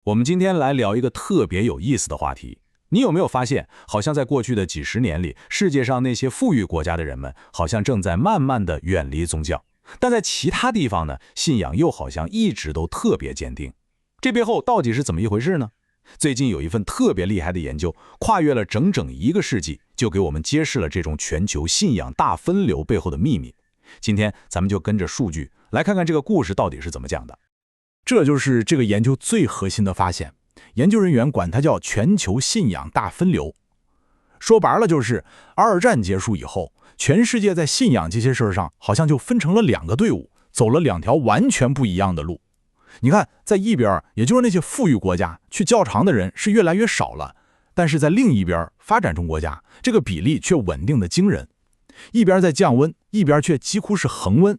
我們今天來聊一個特別有意思的話題。你有沒有發現，好像在過去的幾十年裡，世界上那些富裕國家的人們，好像正在慢慢的遠離宗教，但在其他地方呢，信仰又好像一直都特別堅定。這背後到底是怎麼一回事呢？最近有一份特別厲害的研究，跨越了整整1個世紀，就給我們揭示了這種全球信仰大分流背後的秘密。今天咱们就跟着數據來看看這個故事到底是怎麼講的。這就是這個研究最核心的發現，研究人員管它叫全球信仰大分流。說白了就是二戰結束以後，全世界在信仰这些事兒上好像就分成了2個隊伍，走了2條完全不一樣的路。你看，在一邊，也就是那些富裕國家，去教堂的人是越來越少了，但是在另一邊，發展中國家，這個比例卻穩定的驚人。一邊在降溫，一邊卻幾乎是恆溫。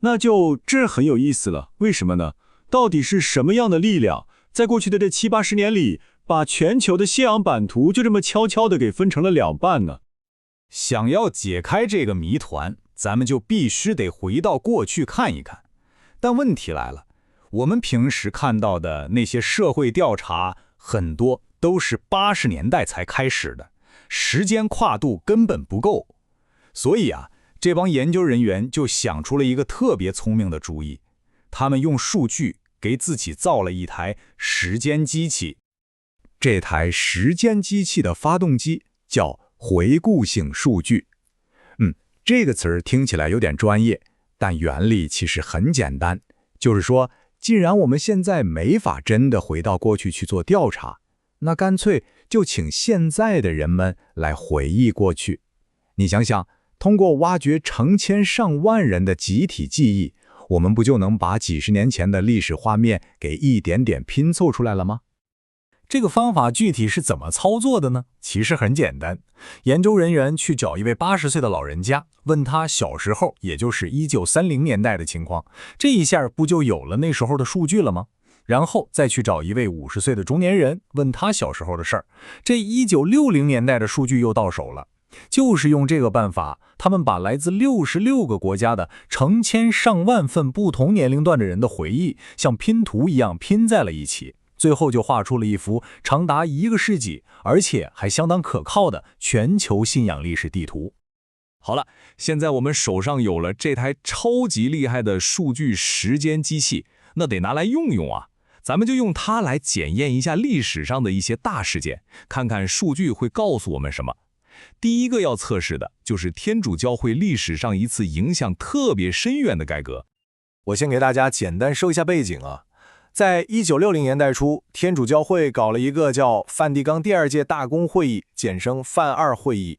那就這很有意思了，為什麼呢？到底是什麼樣的力量，在過去的這70、80年裡，把全球的信仰版圖就這麼悄悄地給分成了2半呢？想要解開這個謎團，咱們就必須得回到過去看一看。但問題來了，我們平時看到的那些社會調查，很多都是80年代才開始的，時間跨度根本不夠。所以啊，這幫研究人員就想出了一個特別聰明的主意，他們用數據給自己造了一台時間機器。這台時間機器的發動機叫回顧性數據。這個詞兒聽起來有點專業，但原理其實很簡單，就是說，既然我們現在沒法真的回到過去去做調查，那乾脆就請現在的人們來回憶過去。你想想，通過挖掘成千上萬人的集體記憶，我們不就能把幾十年前的歷史畫面給一點點拼湊出來了嗎？這個方法具體是怎麼操作的呢？其實很簡單，研究人員去找一位80歲的老人家，問他小時候，也就是1930年代的情況，這一下不就有了那時候的數據了嗎？然後再去找一位50歲的中年人，問他小時候的事兒，這1960年代的數據又到手了。就是用這個辦法，他們把來自66個國家的成千上萬份不同年齡段的人的回憶，像拼圖一樣拼在了一起，最後就畫出了一幅長達1個世紀，而且還相當可靠的全球信仰歷史地圖。好了，現在我們手上有了這台超級厲害的數據時間機器，那得拿來用用啊。咱們就用它來檢驗一下歷史上的一些大事件，看看數據會告訴我們什麼。第一個要測試的就是天主教會歷史上一次影響特別深遠的改革。我先給大家簡單說一下背景啊。在1960年代初，天主教會搞了一個叫梵蒂岡第2屆大公會議，簡稱梵二會議。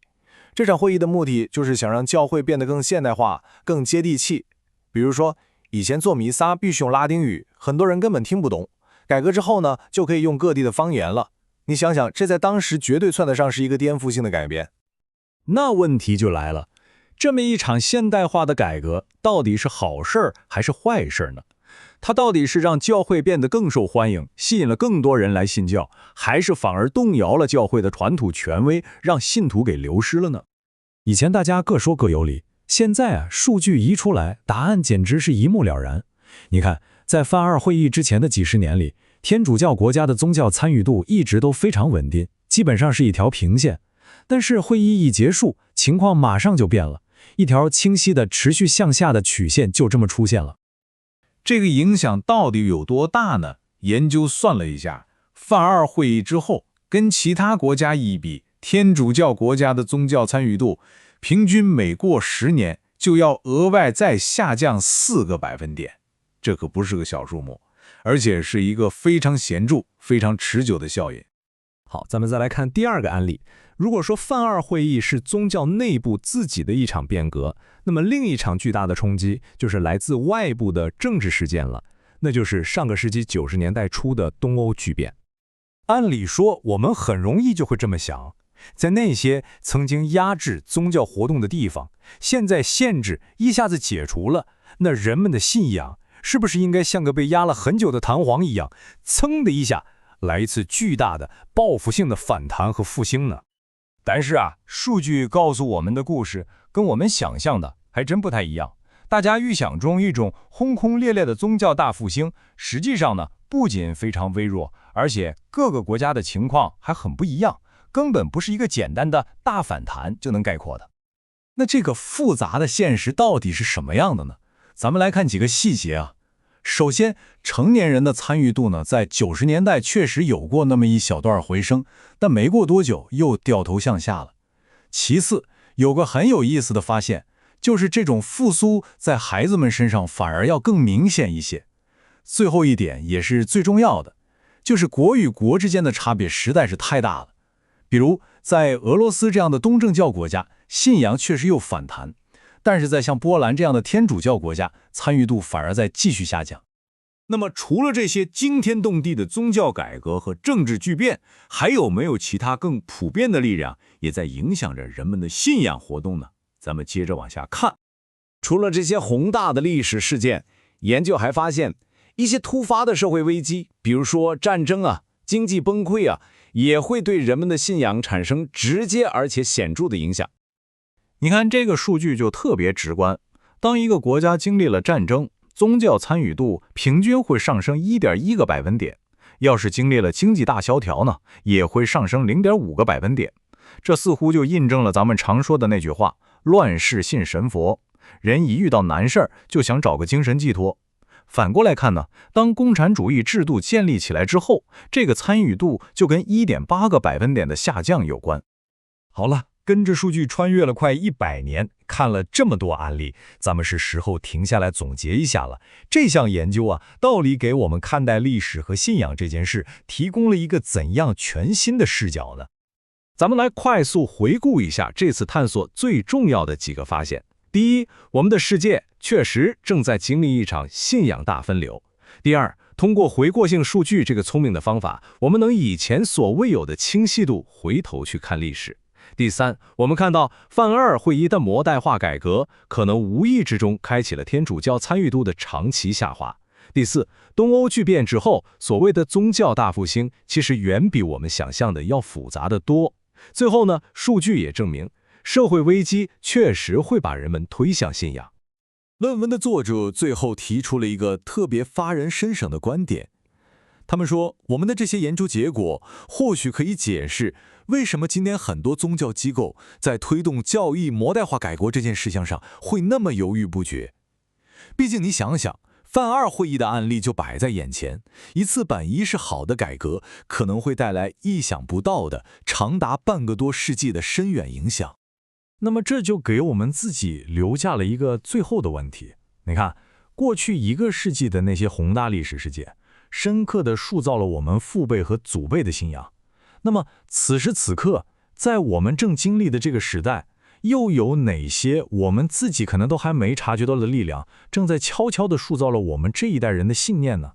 這場會議的目的就是想讓教會變得更現代化、更接地氣。比如說，以前做彌撒必須用拉丁語，很多人根本聽不懂。改革之後呢，就可以用各地的方言了。你想想，這在當時絕對算得上是一個顛覆性的改變。那問題就來了，這麼一場現代化的改革，到底是好事還是壞事呢？它到底是讓教會變得更受歡迎，吸引了更多人來信教，還是反而動搖了教會的傳統權威，讓信徒給流失了呢？以前大家各說各有理，現在數據一出來，答案簡直是一目了然。你看，在梵二會議之前的幾十年裡，天主教國家的宗教參與度一直都非常穩定，基本上是一條平線。但是會議一結束，情況馬上就變了，一條清晰的持續向下的曲線就這麼出現了。這個影響到底有多大呢？研究算了一下，梵二會議之後，跟其他國家一比，天主教國家的宗教參與度，平均每過10年就要額外再下降4個百分點，這可不是個小數目。而且是一個非常顯著、非常持久的效應。好，咱們再來看第2個案例。如果說梵二會議是宗教內部自己的一場變革，那麼另一場巨大的衝擊就是來自外部的政治事件了，那就是上個世紀90年代初的東歐劇變。按理說，我們很容易就會這麼想，在那些曾經壓制宗教活動的地方，現在限制一下子解除了，那人們的信仰是不是應該像個被壓了很久的彈簧一樣，噌的一下來一次巨大的報復性的反彈和復興呢？但是啊，數據告訴我們的故事跟我們想象的還真不太一樣。大家預想中一種轟轟烈烈的宗教大復興，實際上呢，不僅非常微弱，而且各個國家的情況還很不一樣，根本不是一個簡單的大反彈就能概括的。那這個複雜的現實到底是什麼樣的呢？咱們來看幾個細節啊。首先，成年人的參與度呢，在90年代確實有過那麼一小段回升，但沒過多久又掉頭向下了。其次，有個很有意思的發現，就是這種復甦在孩子們身上反而要更明顯一些。最後一點也是最重要的，就是國與國之間的差別實在是太大了。比如在俄羅斯這樣的東正教國家，信仰確實有反彈，但是在像波蘭這樣的天主教國家，參與度反而在繼續下降。那麼除了這些驚天動地的宗教改革和政治巨變，還有沒有其他更普遍的力量也在影響着人們的信仰活動呢？咱們接着往下看。除了这些宏大的历史事件，研究還發現一些突發的社會危機，比如說戰爭啊、經濟崩潰啊，也會對人們的信仰產生直接而且顯著的影響。你看這個數據就特別直觀，當一個國家經歷了戰爭，宗教參與度平均會上升 1.1 個百分點，要是經歷了經濟大蕭條呢，也會上升 0.5 個百分點。這似乎就印證了咱們常說的那句話，亂世信神佛，人一遇到難事兒就想找個精神寄託。反過來看呢，當共產主義制度建立起來之後，這個參與度就跟 1.8 個百分點的下降有關。好了，跟着数据穿越了快100年，看了这麼多案例，咱們是時候停下來總結一下了。這項研究啊，到底給我們看待歷史和信仰這件事提供了一個怎樣全新的視角呢？咱們來快速回顧一下這次探索最重要的幾個發現。第一，我們的世界確實正在經歷一場信仰大分流。第二，通過回顧性數據這個聰明的方法，我們能以前所未有的清晰度回頭去看歷史。第三，我們看到范二會議的模代化改革可能無意之中開啟了天主教參與度的長期下滑。第四，東歐劇變之後，所謂的宗教大復興其實遠比我們想象的要複雜得多。最後呢，數據也證明，社會危機確實會把人們推向信仰。論文的作者最後提出了一個特別發人深省的觀點，他們說，我們的這些研究結果或許可以解釋為什麼今天很多宗教機構在推動教義模代化改革這件事情上會那麼猶豫不決。畢竟你想想，范二會議的案例就擺在眼前，一次本意是好的改革，可能會帶來意想不到的長達半個多世紀的深遠影響。那麼這就給我們自己留下了一個最後的問題。你看，過去1個世紀的那些宏大歷史事件，深刻地塑造了我們父輩和祖輩的信仰。那麼此時此刻，在我們正經歷的這個時代，又有哪些我們自己可能都還沒察覺到的力量，正在悄悄地塑造了我們這一代人的信念呢？